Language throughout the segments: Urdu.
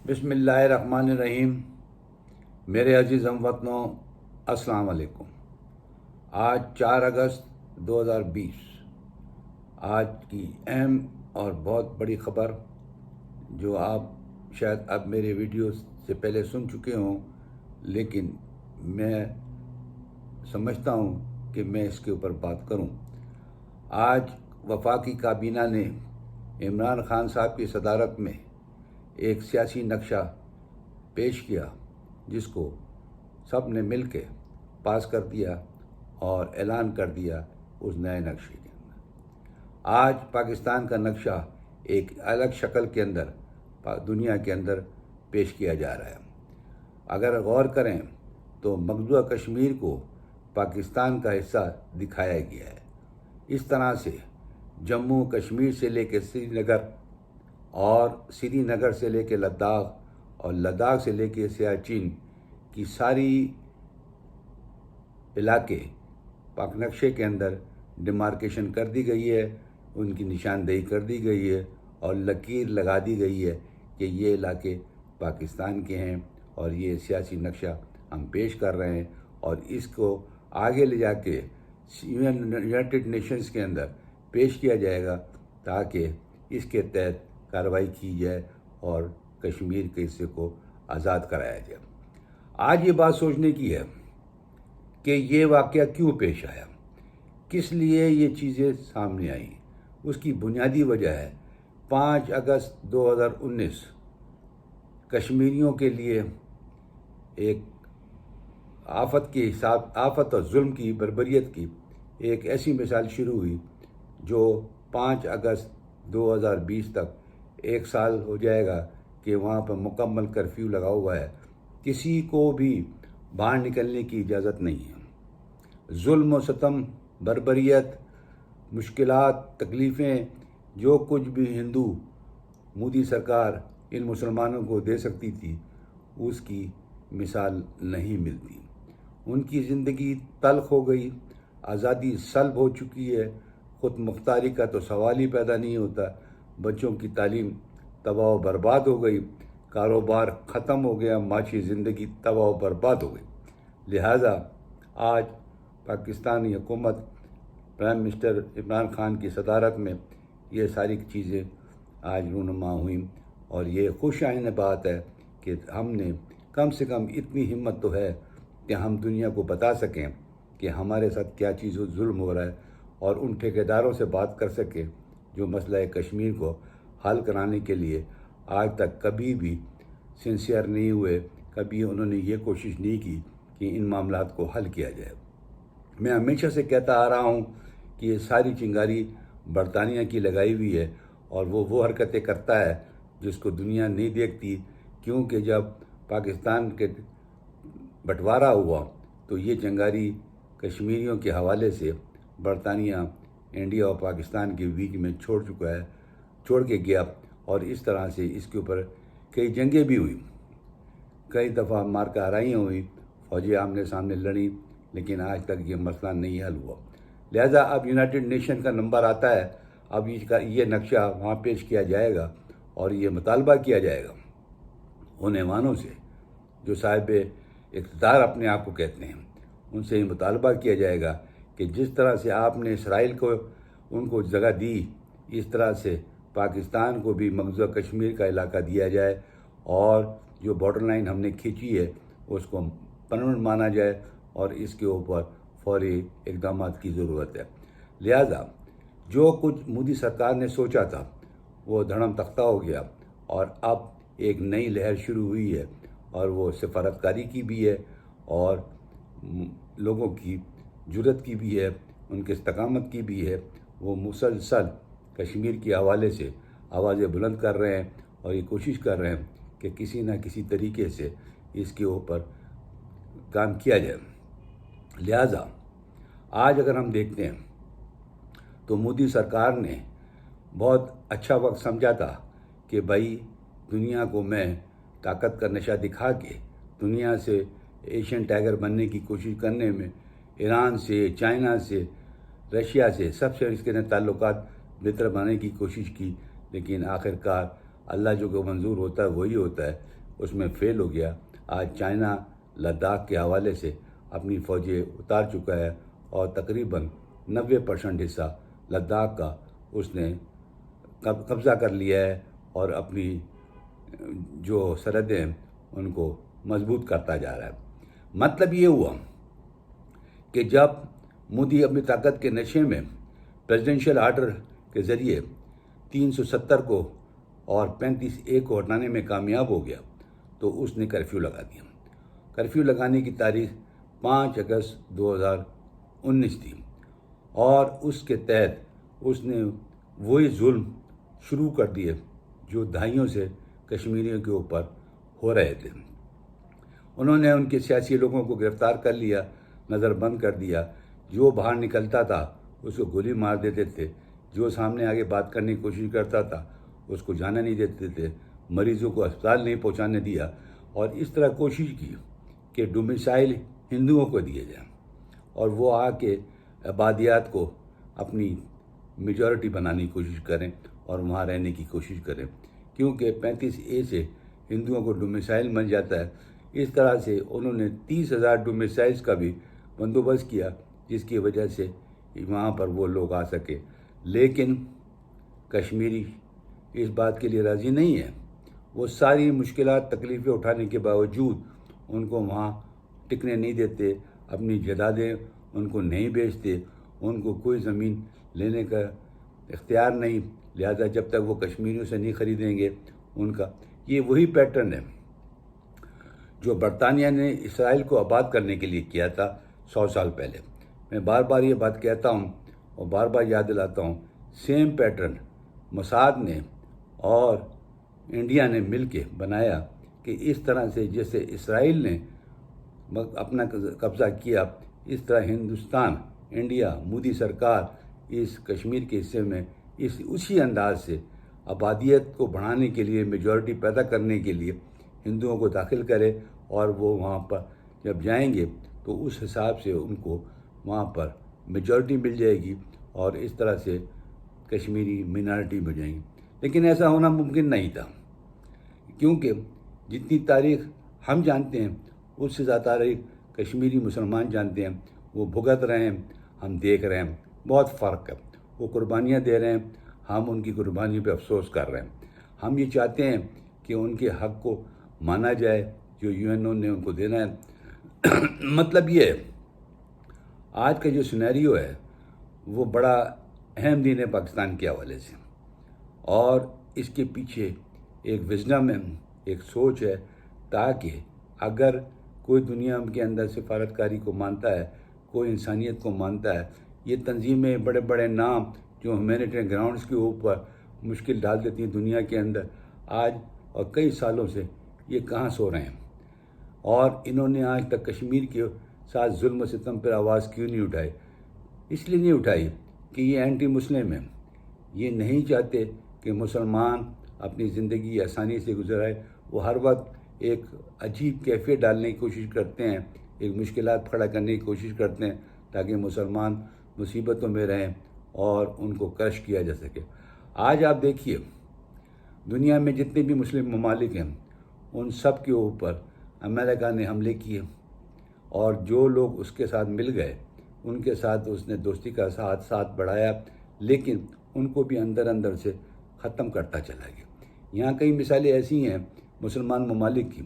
بسم اللہ الرحمن الرحیم۔ میرے عزیز ہم وطنوں، السلام علیکم۔ آج 4 اگست 2020، آج کی اہم اور بہت بڑی خبر جو آپ شاید اب میرے ویڈیوز سے پہلے سن چکے ہوں، لیکن میں سمجھتا ہوں کہ میں اس کے اوپر بات کروں۔ آج وفاقی کابینہ نے عمران خان صاحب کی صدارت میں ایک سیاسی نقشہ پیش کیا، جس کو سب نے مل کے پاس کر دیا اور اعلان کر دیا اس نئے نقشے کے اندر۔ آج پاکستان کا نقشہ ایک الگ شکل کے اندر دنیا کے اندر پیش کیا جا رہا ہے۔ اگر غور کریں تو مقبوضہ کشمیر کو پاکستان کا حصہ دکھایا گیا ہے۔ اس طرح سے جموں کشمیر سے لے کے سری نگر، اور سری نگر سے لے کے لداخ، اور لداخ سے لے کے سیاچن کی ساری علاقے پاک نقشے کے اندر ڈیمارکیشن کر دی گئی ہے، ان کی نشاندہی کر دی گئی ہے اور لکیر لگا دی گئی ہے کہ یہ علاقے پاکستان کے ہیں، اور یہ سیاسی نقشہ ہم پیش کر رہے ہیں اور اس کو آگے لے جا کے یونائٹڈ نیشنز کے اندر پیش کیا جائے گا، تاکہ اس کے تحت کارروائی کی جائے اور کشمیر کے حصے کو آزاد کرایا جائے۔ آج یہ بات سوچنے کی ہے کہ یہ واقعہ کیوں پیش آیا، کس لیے یہ چیزیں سامنے آئیں۔ اس کی بنیادی وجہ ہے 5 اگست 2019 کشمیریوں کے لیے ایک آفت اور ظلم کی، بربریت کی ایک ایسی مثال شروع ہوئی جو 5 اگست 2020 تک 1 سال ہو جائے گا کہ وہاں پر مکمل کرفیو لگا ہوا ہے، کسی کو بھی باہر نکلنے کی اجازت نہیں ہے۔ ظلم و ستم، بربریت، مشکلات، تکلیفیں، جو کچھ بھی ہندو مودی سرکار ان مسلمانوں کو دے سکتی تھی، اس کی مثال نہیں ملتی۔ ان کی زندگی تلخ ہو گئی، آزادی سلب ہو چکی ہے، خود مختاری کا تو سوال ہی پیدا نہیں ہوتا، بچوں کی تعلیم تباہ و برباد ہو گئی، کاروبار ختم ہو گیا، معاشی زندگی تباہ و برباد ہو گئی۔ لہٰذا آج پاکستانی حکومت پرائم منسٹر عمران خان کی صدارت میں یہ ساری چیزیں آج رونما ہوئیں، اور یہ خوش آئند بات ہے کہ ہم نے کم سے کم اتنی ہمت تو ہے کہ ہم دنیا کو بتا سکیں کہ ہمارے ساتھ کیا چیز ظلم ہو رہا ہے، اور ان ٹھیکیداروں سے بات کر سکیں جو مسئلہ کشمیر کو حل کرانے کے لیے آج تک کبھی بھی سنسیئر نہیں ہوئے، کبھی انہوں نے یہ کوشش نہیں کی کہ ان معاملات کو حل کیا جائے۔ میں ہمیشہ سے کہتا آ رہا ہوں کہ یہ ساری چنگاری برطانیہ کی لگائی ہوئی ہے، اور وہ حرکتیں کرتا ہے جس کو دنیا نہیں دیکھتی، کیونکہ جب پاکستان کے بٹوارا ہوا تو یہ چنگاری کشمیریوں کے حوالے سے برطانیہ انڈیا اور پاکستان کے بیچ میں چھوڑ کے گیا، اور اس طرح سے اس کے اوپر کئی جنگیں بھی ہوئی، کئی دفعہ مار کا آرائیاں ہوئی، فوجیں آمنے سامنے لڑیں، لیکن آج تک یہ مسئلہ نہیں حل ہوا۔ لہذا اب یونائٹڈ نیشن کا نمبر آتا ہے، اب یہ نقشہ وہاں پیش کیا جائے گا، اور یہ مطالبہ کیا جائے گا ان ایوانوں سے جو صاحب اقتدار اپنے آپ کو کہتے ہیں، ان سے یہ مطالبہ کیا جائے گا کہ جس طرح سے آپ نے اسرائیل کو ان کو جگہ دی، اس طرح سے پاکستان کو بھی مقبوضہ کشمیر کا علاقہ دیا جائے، اور جو بارڈر لائن ہم نے کھینچی ہے اس کو پرمننٹ مانا جائے، اور اس کے اوپر فوری اقدامات کی ضرورت ہے۔ لہذا جو کچھ مودی سرکار نے سوچا تھا وہ دھڑم تختہ ہو گیا، اور اب ایک نئی لہر شروع ہوئی ہے، اور وہ سفارتکاری کی بھی ہے، اور لوگوں کی جرت کی بھی ہے، ان کے استقامت کی بھی ہے۔ وہ مسلسل کشمیر کے حوالے سے آوازیں بلند کر رہے ہیں، اور یہ کوشش کر رہے ہیں کہ کسی نہ کسی طریقے سے اس کے اوپر کام کیا جائے۔ لہذا آج اگر ہم دیکھتے ہیں تو مودی سرکار نے بہت اچھا وقت سمجھا تھا کہ بھائی دنیا کو میں طاقت کا نشہ دکھا کے دنیا سے ایشین ٹائگر بننے کی کوشش کرنے میں ایران سے، چائنا سے، رشیا سے، سب سے اس کے تعلقات بہتر بنانے کی کوشش کی، لیکن آخر کار اللہ جو کو منظور ہوتا ہے وہی ہوتا ہے، اس میں فیل ہو گیا۔ آج چائنا لداخ کے حوالے سے اپنی فوجیں اتار چکا ہے اور تقریباً 90% حصہ لداخ کا اس نے قبضہ کر لیا ہے اور اپنی جو سرحدیں ہیں ان کو مضبوط کرتا جا رہا ہے۔ مطلب یہ ہوا کہ جب مودی اپنی طاقت کے نشے میں پریزیڈنشیل آرڈر کے ذریعے 370 کو اور 35A کو ہٹانے میں کامیاب ہو گیا تو اس نے کرفیو لگا دیا۔ کرفیو لگانے کی تاریخ 5 اگست 2019 تھی اور اس کے تحت اس نے وہی ظلم شروع کر دیے جو دہائیوں سے کشمیریوں کے اوپر ہو رہے تھے۔ انہوں نے ان کے سیاسی لوگوں کو گرفتار کر لیا، نظر بند کر دیا، جو باہر نکلتا تھا اس کو گولی مار دیتے تھے، جو سامنے آگے بات کرنے کی کوشش کرتا تھا اس کو جانا نہیں دیتے تھے، مریضوں کو اسپتال نہیں پہنچانے دیا، اور اس طرح کوشش کی کہ ڈومیسائل ہندوؤں کو دیے جائیں اور وہ آ کے آبادیات کو اپنی میجورٹی بنانے کی کوشش کریں اور وہاں رہنے کی کوشش کریں، کیونکہ 35A سے ہندوؤں کو ڈومیسائل مل جاتا ہے۔ اس طرح سے انہوں نے 30,000 ڈومیسائلز کا بھی بندوبست کیا جس کی وجہ سے وہاں پر وہ لوگ آ سکے، لیکن کشمیری اس بات کے لیے راضی نہیں ہے۔ وہ ساری مشکلات تکلیفیں اٹھانے کے باوجود ان کو وہاں ٹکنے نہیں دیتے، اپنی جائیدادیں ان کو نہیں بیچتے، ان کو کوئی زمین لینے کا اختیار نہیں، لہذا جب تک وہ کشمیریوں سے نہیں خریدیں گے ان کا۔ یہ وہی پیٹرن ہے جو برطانیہ نے اسرائیل کو آباد کرنے کے لیے کیا تھا 100 سال پہلے۔ میں بار بار یہ بات کہتا ہوں اور بار بار یاد دلاتا ہوں، سیم پیٹرن موساد نے اور انڈیا نے مل کے بنایا کہ اس طرح سے جیسے اسرائیل نے اپنا قبضہ کیا، اس طرح ہندوستان، انڈیا، مودی سرکار اس کشمیر کے حصے میں اسی انداز سے آبادیت کو بڑھانے کے لیے، میجورٹی پیدا کرنے کے لیے ہندوؤں کو داخل کرے، اور وہ وہاں پر جب جائیں گے تو اس حساب سے ان کو وہاں پر میجورٹی مل جائے گی اور اس طرح سے کشمیری مینارٹی ہو جائیں گی۔ لیکن ایسا ہونا ممکن نہیں تھا، کیونکہ جتنی تاریخ ہم جانتے ہیں اس سے زیادہ تاریخ کشمیری مسلمان جانتے ہیں۔ وہ بھگت رہے ہیں، ہم دیکھ رہے ہیں، بہت فرق ہے۔ وہ قربانیاں دے رہے ہیں، ہم ان کی قربانیوں پہ افسوس کر رہے ہیں۔ ہم یہ چاہتے ہیں کہ ان کے حق کو مانا جائے جو UN نے ان کو دینا ہے۔ مطلب یہ ہے آج کا جو سینیریو ہے وہ بڑا اہم دن ہے پاکستان کے حوالے سے، اور اس کے پیچھے ایک وژڈم ہے، ایک سوچ ہے، تاکہ اگر کوئی دنیا کے اندر سفارتکاری کو مانتا ہے، کوئی انسانیت کو مانتا ہے، یہ تنظیمیں بڑے بڑے نام جو ہیومینیٹرین گراؤنڈز کے اوپر مشکل ڈال دیتی ہیں دنیا کے اندر، آج اور کئی سالوں سے یہ کہاں سو رہے ہیں؟ اور انہوں نے آج تک کشمیر کے ساتھ ظلم و ستم پر آواز کیوں نہیں اٹھائی؟ اس لیے نہیں اٹھائی کہ یہ اینٹی مسلم ہیں، یہ نہیں چاہتے کہ مسلمان اپنی زندگی آسانی سے گزرائے۔ وہ ہر وقت ایک عجیب کیفیت ڈالنے کی کوشش کرتے ہیں، ایک مشکلات کھڑا کرنے کی کوشش کرتے ہیں تاکہ مسلمان مصیبتوں میں رہیں اور ان کو کرش کیا جا سکے۔ آج آپ دیکھیے دنیا میں جتنے بھی مسلم ممالک ہیں ان سب کے اوپر امریکہ نے حملے کیے، اور جو لوگ اس کے ساتھ مل گئے ان کے ساتھ اس نے دوستی کا ساتھ بڑھایا، لیکن ان کو بھی اندر اندر سے ختم کرتا چلا گیا۔ یہاں کئی مثالیں ایسی ہیں مسلمان ممالک کی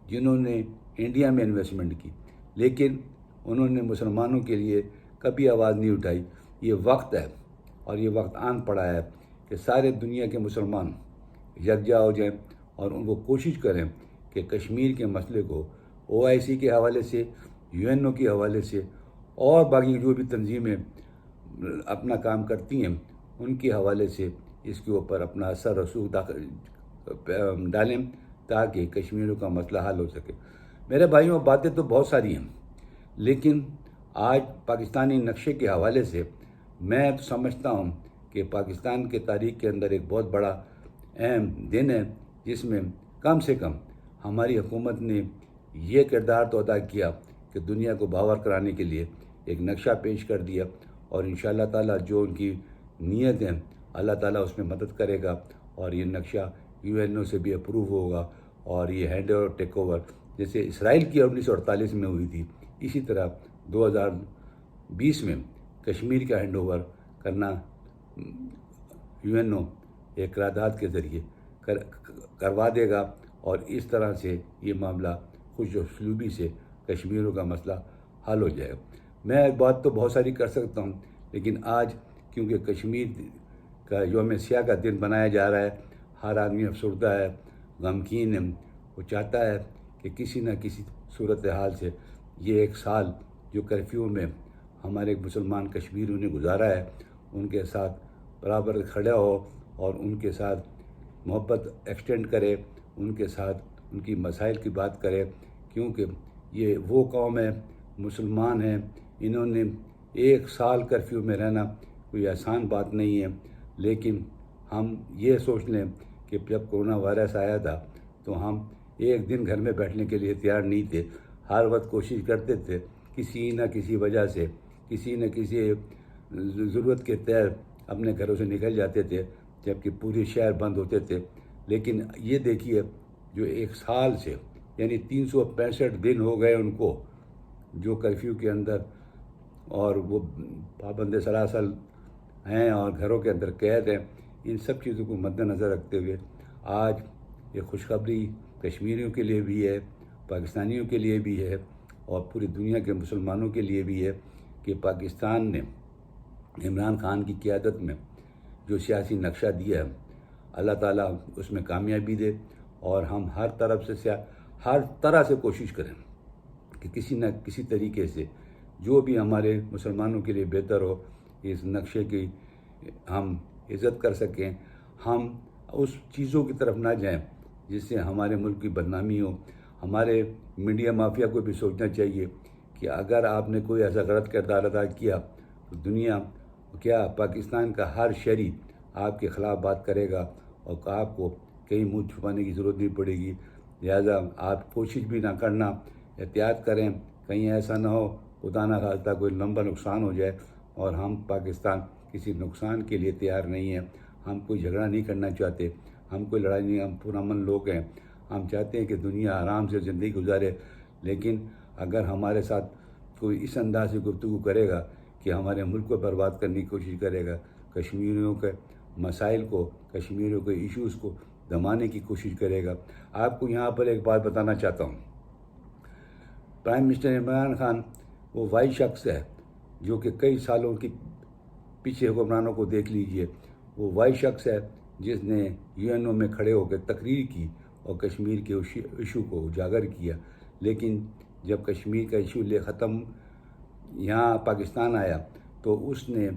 جنہوں نے انڈیا میں انویسٹمنٹ کی، لیکن انہوں نے مسلمانوں کے لیے کبھی آواز نہیں اٹھائی۔ یہ وقت ہے اور یہ وقت آن پڑا ہے کہ سارے دنیا کے مسلمان یکجا ہو جائیں اور ان کو کوشش کریں کہ کشمیر کے مسئلے کو OIC کے حوالے سے، UNO کے حوالے سے اور باقی جو بھی تنظیمیں اپنا کام کرتی ہیں ان کے حوالے سے اس کے اوپر اپنا اثر رسوخ ڈالیں تاکہ کشمیریوں کا مسئلہ حل ہو سکے۔ میرے بھائیوں، باتیں تو بہت ساری ہیں، لیکن آج پاکستانی نقشے کے حوالے سے میں تو سمجھتا ہوں کہ پاکستان کے تاریخ کے اندر ایک بہت بڑا اہم دن ہے جس میں کم سے کم ہماری حکومت نے یہ کردار تو ادا کیا کہ دنیا کو باور کرانے کے لیے ایک نقشہ پیش کر دیا، اور انشاءاللہ تعالیٰ جو ان کی نیت ہے اللہ تعالیٰ اس میں مدد کرے گا اور یہ نقشہ UNO سے بھی اپروو ہوگا، اور یہ ہینڈ اوور ٹیک اوور جیسے اسرائیل کی 1948 میں ہوئی تھی، اسی طرح 2020 میں کشمیر کا ہینڈ اوور کرنا UNO ایک قرارداد کے ذریعے کروا دے گا، اور اس طرح سے یہ معاملہ خوش اسلوبی سے کشمیریوں کا مسئلہ حل ہو جائے گا۔ میں بات تو بہت ساری کر سکتا ہوں، لیکن آج کیونکہ کشمیر کا یوم سیاہ کا دن بنایا جا رہا ہے، ہر آدمی افسردہ ہے، غمگین ہے، وہ چاہتا ہے کہ کسی نہ کسی صورتحال سے یہ ایک سال جو کرفیو میں ہمارے مسلمان کشمیریوں نے گزارا ہے، ان کے ساتھ برابر کھڑا ہو اور ان کے ساتھ محبت ایکسٹینڈ کرے، ان کے ساتھ ان کی مسائل کی بات کرے، کیونکہ یہ وہ قوم ہے، مسلمان ہیں، انہوں نے ایک سال کرفیو میں رہنا کوئی آسان بات نہیں ہے۔ لیکن ہم یہ سوچ لیں کہ جب کورونا وائرس آیا تھا تو ہم ایک دن گھر میں بیٹھنے کے لیے تیار نہیں تھے، ہر وقت کوشش کرتے تھے، کسی نہ کسی وجہ سے، کسی نہ کسی ضرورت کے تحت اپنے گھروں سے نکل جاتے تھے، جبکہ پورے شہر بند ہوتے تھے۔ لیکن یہ دیکھیے جو ایک سال سے یعنی 365 دن ہو گئے ان کو جو کرفیو کے اندر، اور وہ پابند سلاسل ہیں اور گھروں کے اندر قید ہیں، ان سب چیزوں کو مد نظر رکھتے ہوئے آج یہ خوشخبری کشمیریوں کے لیے بھی ہے، پاکستانیوں کے لیے بھی ہے، اور پوری دنیا کے مسلمانوں کے لیے بھی ہے کہ پاکستان نے عمران خان کی قیادت میں جو سیاسی نقشہ دیا ہے، اللہ تعالیٰ اس میں کامیابی دے، اور ہم ہر طرح سے کوشش کریں کہ کسی نہ کسی طریقے سے جو بھی ہمارے مسلمانوں کے لیے بہتر ہو، اس نقشے کی ہم عزت کر سکیں، ہم اس چیزوں کی طرف نہ جائیں جس سے ہمارے ملک کی بدنامی ہو۔ ہمارے میڈیا مافیا کو بھی سوچنا چاہیے کہ اگر آپ نے کوئی ایسا غلط کردار ادا کیا تو دنیا کیا پاکستان کا ہر شہری آپ کے خلاف بات کرے گا، اور آپ کو کہیں منہ چھپانے کی ضرورت نہیں پڑے گی۔ لہٰذا آپ کوشش بھی نہ کرنا، احتیاط کریں، کہیں ایسا نہ ہو خدا نہ خواستہ کوئی لمبا نقصان ہو جائے، اور ہم پاکستان کسی نقصان کے لیے تیار نہیں ہیں، ہم کوئی جھگڑا نہیں کرنا چاہتے، ہم کوئی لڑائی نہیں، ہم پرامن لوگ ہیں، ہم چاہتے ہیں کہ دنیا آرام سے زندگی گزارے۔ لیکن اگر ہمارے ساتھ کوئی اس انداز سے گفتگو کرے گا کہ ہمارے ملک کو برباد کرنے کی کوشش کرے گا، کشمیریوں کے مسائل کو، کشمیریوں کے ایشوز کو دبانے کی کوشش کرے گا۔ آپ کو یہاں پر ایک بات بتانا چاہتا ہوں، پرائم منسٹر عمران خان وہ واحد شخص ہے جو کہ کئی سالوں کی پیچھے حکمرانوں کو دیکھ لیجئے، وہ واحد شخص ہے جس نے UNO میں کھڑے ہو کے تقریر کی اور کشمیر کے ایشو کو اجاگر کیا۔ لیکن جب کشمیر کا ایشو ختم یہاں پاکستان آیا تو اس نے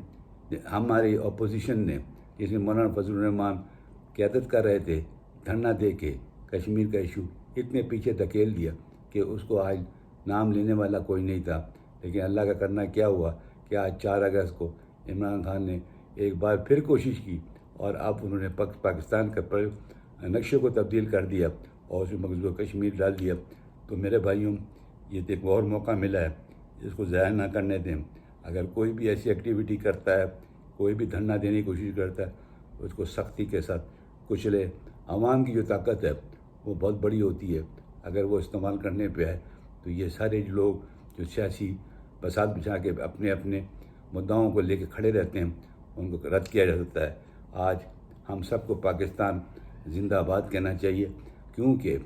ہماری اپوزیشن نے، جس میں مولانا فضل الرحمان قیادت کر رہے تھے، دھرنا دے کے کشمیر کا ایشو اتنے پیچھے دھکیل دیا کہ اس کو آج نام لینے والا کوئی نہیں تھا۔ لیکن اللہ کا کرنا کیا ہوا کہ آج 4 اگست کو عمران خان نے ایک بار پھر کوشش کی، اور اب انہوں نے پاکستان کے نقشے کو تبدیل کر دیا اور اس میں مغزو کشمیر ڈال دیا۔ تو میرے بھائیوں، یہ ایک اور موقع ملا ہے، اس کو ضائع نہ کرنے دیں۔ اگر کوئی بھی ایسی ایکٹیویٹی کرتا ہے، کوئی بھی دھرنا دینے کی کوشش کرتا ہے، اس کو سختی کے ساتھ کچلے۔ عوام کی جو طاقت ہے وہ بہت بڑی ہوتی ہے، اگر وہ استعمال کرنے پہ ہے تو یہ سارے لوگ جو سیاسی بساط بچھا کے اپنے اپنے مدعاؤں کو لے کے کھڑے رہتے ہیں، ان کو رد کیا جا سکتا ہے۔ آج ہم سب کو پاکستان زندہ آباد کہنا چاہیے، کیونکہ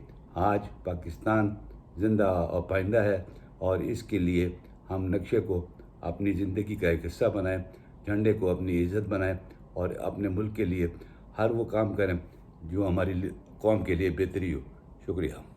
آج پاکستان زندہ اور پائندہ ہے، اور اس کے لیے ہم نقشے کو اپنی زندگی کا ایک حصہ بنائیں، جھنڈے کو اپنی عزت بنائیں، اور اپنے ملک کے لیے ہر وہ کام کریں جو ہماری قوم کے لیے بہتری ہو۔ شکریہ۔